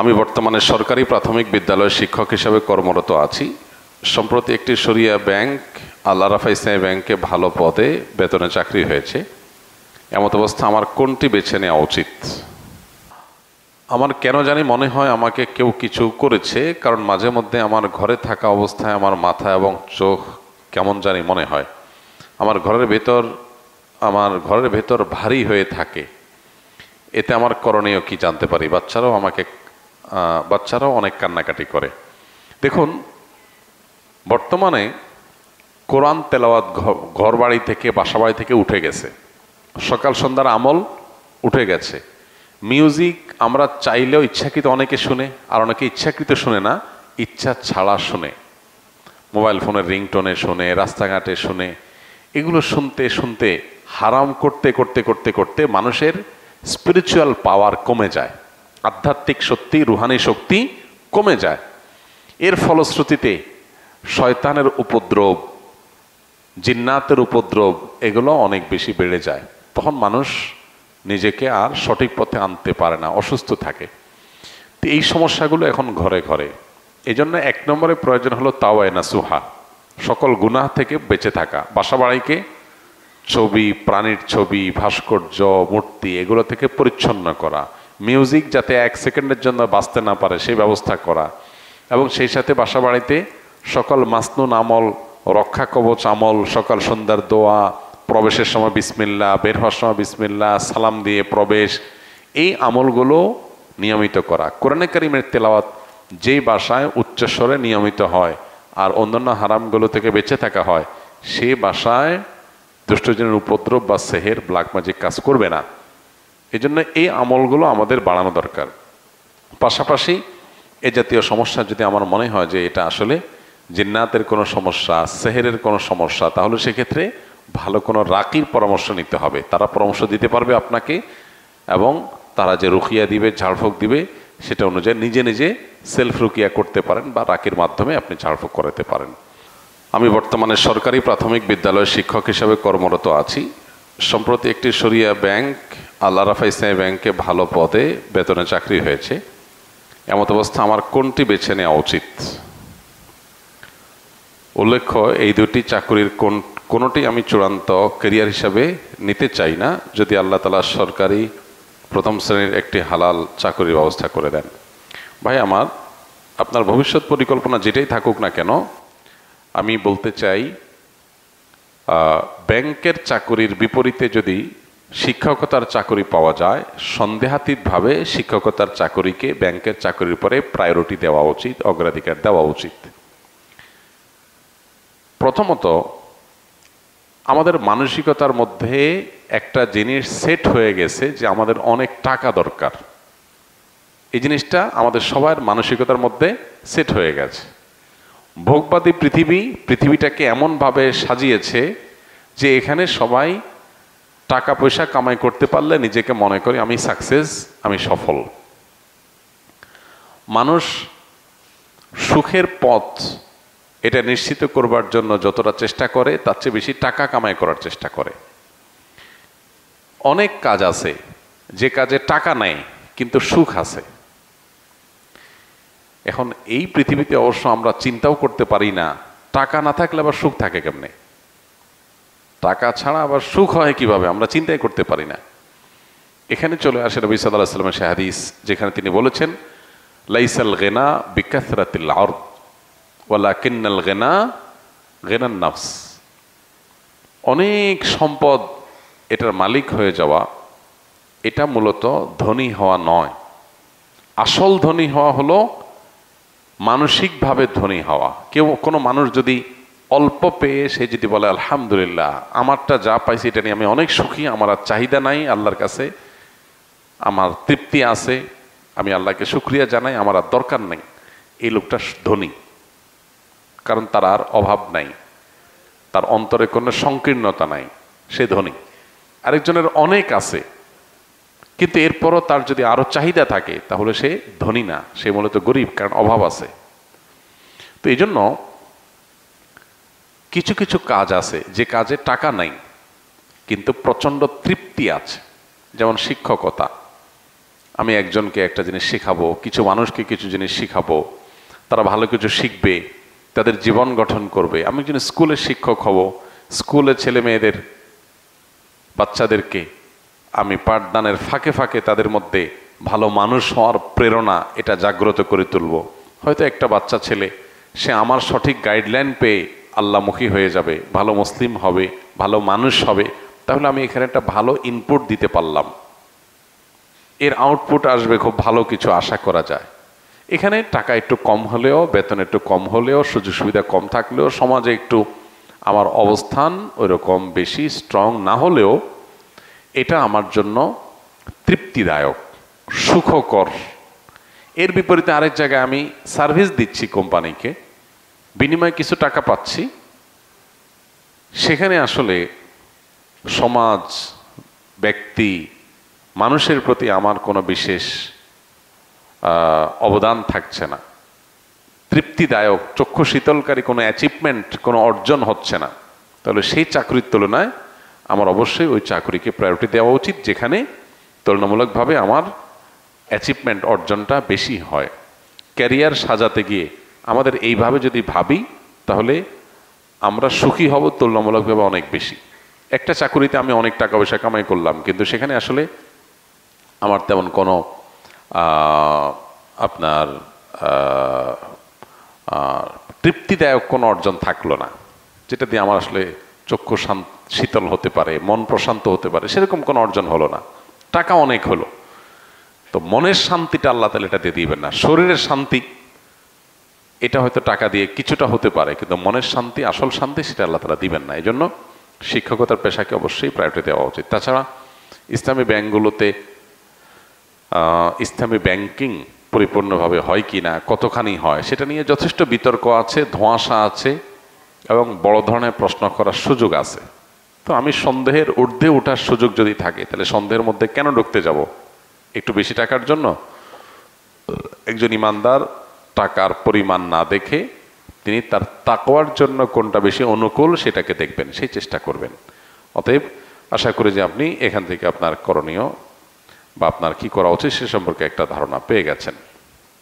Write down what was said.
আমি বর্তমানে সরকারি প্রাথমিক বিদ্যালয়ের শিক্ষক হিসেবে কর্মরত আছি। সম্প্রতি একটি শরিয়া ব্যাংক আল আরাফা ইসলামী ব্যাংকে ভালো পদে বেতনে চাকরি হয়েছে। এমত অবস্থা আমার কোনটি বেছে নেওয়া উচিত? আমার কেন জানি মনে হয় আমাকে কেউ কিছু করেছে, কারণ মাঝে মধ্যে আমার ঘরে থাকা অবস্থায় আমার মাথা এবং চোখ কেমন জানি মনে হয়। আমার ঘরের ভেতর ভারী হয়ে থাকে। এতে আমার করণীয় কি জানতে পারি? বাচ্চারাও অনেক কান্নাকাটি করে। দেখুন, বর্তমানে কোরআন তেলাওয়াত ঘর বাড়ি থেকে, বাসা বাড়ি থেকে উঠে গেছে। সকাল সন্ধ্যার আমল উঠে গেছে। মিউজিক আমরা চাইলেও ইচ্ছাকৃত অনেকে শুনে, আর অনেকে ইচ্ছাকৃত শুনে না, ইচ্ছা ছাড়া শুনে। মোবাইল ফোনের রিংটোনে শুনে, রাস্তাঘাটে শুনে। এগুলো শুনতে শুনতে হারাম করতে করতে করতে করতে মানুষের স্পিরিচুয়াল পাওয়ার কমে যায়, আধ্যাত্মিক শক্তি, রুহানি শক্তি কমে যায়। এর ফলশ্রুতিতে শয়তানের উপদ্রব, জিন্নাতের উপদ্রব এগুলো অনেক বেশি বেড়ে যায়। তখন মানুষ নিজেকে আর সঠিক পথে আনতে পারে না, অসুস্থ থাকে। তো এই সমস্যাগুলো এখন ঘরে ঘরে। এই জন্য 1 নম্বরে প্রয়োজন হলো তাওয়ায়ে নাসুহা, সকল গুনাহ থেকে বেঁচে থাকা। বাসা বাড়িকে ছবি, প্রাণীর ছবি, ভাস্কর্য, মূর্তি এগুলো থেকে পরিচ্ছন্ন করা। মিউজিক যাতে 1 সেকেন্ডের জন্য বাঁচতে না পারে সেই ব্যবস্থা করা। এবং সেই সাথে বাসা বাড়িতে সকল মাসনুন আমল, রক্ষা কবচ আমল, সকাল সন্ধ্যার দোয়া, প্রবেশের সময় বিসমিল্লাহ, বের হওয়ার সময় বিসমিল্লাহ, সালাম দিয়ে প্রবেশ, এই আমলগুলো নিয়মিত করা। কোরআনে কারিমের তেলাওয়াত যেই বাসায় উচ্চস্বরে নিয়মিত হয় আর অন্যান্য হারামগুলো থেকে বেঁচে থাকা হয়, সেই বাসায় দুষ্টজনের উপদ্রব বা সেহের, ব্ল্যাক ম্যাজিক কাজ করবে না। এই জন্য এই আমলগুলো আমাদের বাড়ানো দরকার। পাশাপাশি এ জাতীয় সমস্যা যদি আমার মনে হয় যে এটা আসলে জিন্নাতের কোনো সমস্যা, সেহেরের কোনো সমস্যা, তাহলে সেক্ষেত্রে ভালো কোনো রাকির পরামর্শ নিতে হবে। তারা পরামর্শ দিতে পারবে আপনাকে, এবং তারা যে রুকিয়া দিবে, ঝাড়ফুঁক দিবে, সেটা অনুযায়ী নিজে নিজে সেলফ রুকিয়া করতে পারেন বা রাকির মাধ্যমে আপনি ঝাড়ফুঁক করাতে পারেন। আমি বর্তমানে সরকারি প্রাথমিক বিদ্যালয়ের শিক্ষক হিসেবে কর্মরত আছি। সম্প্রতি একটি শরিয়া ব্যাংক আল আরাফা ইসলামী ব্যাংকে ভালো পদে বেতনে চাকরি হয়েছে। এমত অবস্থা আমার কোনটি বেছে নেওয়া উচিত? উল্লেখ্য, এই দুটি চাকরির কোনোটি আমি চূড়ান্ত ক্যারিয়ার হিসাবে নিতে চাই না, যদি আল্লাহ তাআলা সরকারি প্রথম শ্রেণীর একটি হালাল চাকরির ব্যবস্থা করে দেন। ভাই আমার, আপনার ভবিষ্যৎ পরিকল্পনা যেটাই থাকুক না কেন, আমি বলতে চাই ব্যাংকের চাকরির বিপরীতে যদি শিক্ষকতার চাকরি পাওয়া যায়, সন্দেহাতীতভাবে শিক্ষকতার চাকরিকে ব্যাংকের চাকরির পরে প্রায়োরিটি দেওয়া উচিত, অগ্রাধিকার দেওয়া উচিত। প্রথমত, আমাদের মানসিকতার মধ্যে একটা জিনিস সেট হয়ে গেছে যে আমাদের অনেক টাকা দরকার। এই জিনিসটা আমাদের সবার মানসিকতার মধ্যে সেট হয়ে গেছে। ভোগবাদী পৃথিবীটাকে এমনভাবে সাজিয়েছে যে এখানে সবাই টাকা পয়সা কামাই করতে পারলে নিজেকে মনে করে আমি সাকসেস, আমি সফল। মানুষ সুখের পথ এটা নিশ্চিত করবার জন্য যতটা চেষ্টা করে, তার চেয়ে বেশি টাকা কামাই করার চেষ্টা করে। অনেক কাজ আছে যে কাজে টাকা নেই কিন্তু সুখ আছে। এখন এই পৃথিবীতে অবশ্য আমরা চিন্তাও করতে পারি না টাকা না থাকলে আবার সুখ থাকে কেমনে, টাকা ছাড়া আবার সুখ হয় কিভাবে, আমরা চিন্তাই করতে পারি না। এখানে চলে আসে নবী সাল্লাল্লাহু আলাইহি ওয়াসাল্লামের সেই হাদিস, যেখানে তিনি বলেছেন, লাইসাল গিনা বিকাসরাতিল আরদ ওয়ালাকিন্নাল গিনা গিনান নাফস। অনেক সম্পদ, এটার মালিক হয়ে যাওয়া, এটা মূলত ধনী হওয়া নয়। আসল ধনী হওয়া হলো মানসিকভাবে ধনী হওয়া। কোনো মানুষ যদি অল্প পেয়ে সে যদি বলে আলহামদুলিল্লাহ, আমারটা যা পাইছি এটা নিয়ে আমি অনেক সুখী, আমার আর চাহিদা নাই, আল্লাহর কাছে আমার তৃপ্তি আছে, আমি আল্লাহকে শুকরিয়া জানাই, আমার আর দরকার নেই, এই লোকটা ধনী। কারণ তার আর অভাব নাই, তার অন্তরে কোনো সংকীর্ণতা নাই, সে ধনী। আরেকজনের অনেক আছে কিন্তু এরপরও তার যদি আরো চাহিদা থাকে তাহলে সে ধনী না, সে মূলত গরিব, কারণ অভাব আছে। তো এই জন্য কিছু কিছু কাজ আছে যে কাজে টাকা নাই কিন্তু প্রচন্ড তৃপ্তি আছে, যেমন শিক্ষকতা। আমি একজনকে একটা জিনিস শেখাবো, কিছু মানুষকে কিছু জিনিস শেখাবো, তারা ভালো কিছু শিখবে, তাদের জীবন গঠন করবে। আমি একজন স্কুলের শিক্ষক হব, স্কুলের ছেলে মেয়েদের বাচ্চাদেরকে আমি পাঠদানের ফাঁকে ফাঁকে তাদের মধ্যে ভালো মানুষ হওয়ার প্রেরণা এটা জাগ্রত করে তুলব। হয়তো একটা বাচ্চা ছেলে সে আমার সঠিক গাইডলাইন পেয়ে আল্লাহমুখী হয়ে যাবে, ভালো মুসলিম হবে, ভালো মানুষ হবে, তাহলে আমি এখানে একটা ভালো ইনপুট দিতে পারলাম, এর আউটপুট আসবে, খুব ভালো কিছু আশা করা যায়। এখানে টাকা একটু কম হলেও, বেতন একটু কম হলেও, সুযোগ সুবিধা কম থাকলেও, সমাজে একটু আমার অবস্থান ওইরকম বেশি স্ট্রং না হলেও এটা আমার জন্য তৃপ্তিদায়ক, সুখকর। এর বিপরীতে আরেক জায়গায় আমি সার্ভিস দিচ্ছি কোম্পানিকে, বিনিময়ে কিছু টাকা পাচ্ছি, সেখানে আসলে সমাজ, ব্যক্তি, মানুষের প্রতি আমার কোনো বিশেষ অবদান থাকছে না, তৃপ্তিদায়ক, চক্ষু শীতলকারী কোনো অ্যাচিভমেন্ট, কোনো অর্জন হচ্ছে না। তাহলে সেই চাকরির তুলনায় আমার অবশ্যই ওই চাকরিকে প্রায়োরিটি দেওয়া উচিত যেখানে তুলনামূলকভাবে আমার অ্যাচিভমেন্ট, অর্জনটা বেশি হয়। ক্যারিয়ার সাজাতে গিয়ে আমাদের এইভাবে যদি ভাবি তাহলে আমরা সুখী হব তুলনামূলকভাবে অনেক বেশি। একটা চাকরিতে আমি অনেক টাকা পয়সা কামাই করলাম, কিন্তু সেখানে আসলে আমার তেমন কোনো আপনার তৃপ্তিদায়ক কোনো অর্জন থাকলো না, যেটা দিয়ে আমার আসলে চক্ষু শীতল হতে পারে, মন প্রশান্ত হতে পারে, সেরকম কোনো অর্জন হলো না। টাকা অনেক হলো, তো মনের শান্তিটা আল্লাহ তাআলা এটা দিয়ে দিবেন না। শরীরের শান্তি এটা হয়তো টাকা দিয়ে কিছুটা হতে পারে, কিন্তু মনের শান্তি, আসল শান্তি, সেটা আল্লাহ তাআলা দিবেন না। এই জন্য শিক্ষকতার পেশাকে অবশ্যই প্রায়োরিটি দেওয়া উচিত। তাছাড়া ইসলামী ব্যাংকগুলোতে ইসলামী ব্যাংকিং পরিপূর্ণভাবে হয় কি না, কতখানি হয়, সেটা নিয়ে যথেষ্ট বিতর্ক আছে, ধোঁয়াশা আছে এবং বড় ধরনের প্রশ্ন করার সুযোগ আছে। তো আমি সন্দেহের ঊর্ধ্বে ওঠার সুযোগ যদি থাকে, তাহলে সন্দেহের মধ্যে কেন ঢুকতে যাব একটু বেশি টাকার জন্য? একজন ইমানদার টাকার পরিমাণ না দেখে তিনি তার তাকওয়ার জন্য কোনটা বেশি অনুকূল সেটাকে দেখবেন, সেই চেষ্টা করবেন। অতএব আশা করি যে আপনি এখান থেকে আপনার করণীয় বা আপনার কি করা উচিত সে সম্পর্কে একটা ধারণা পেয়ে গেছেন।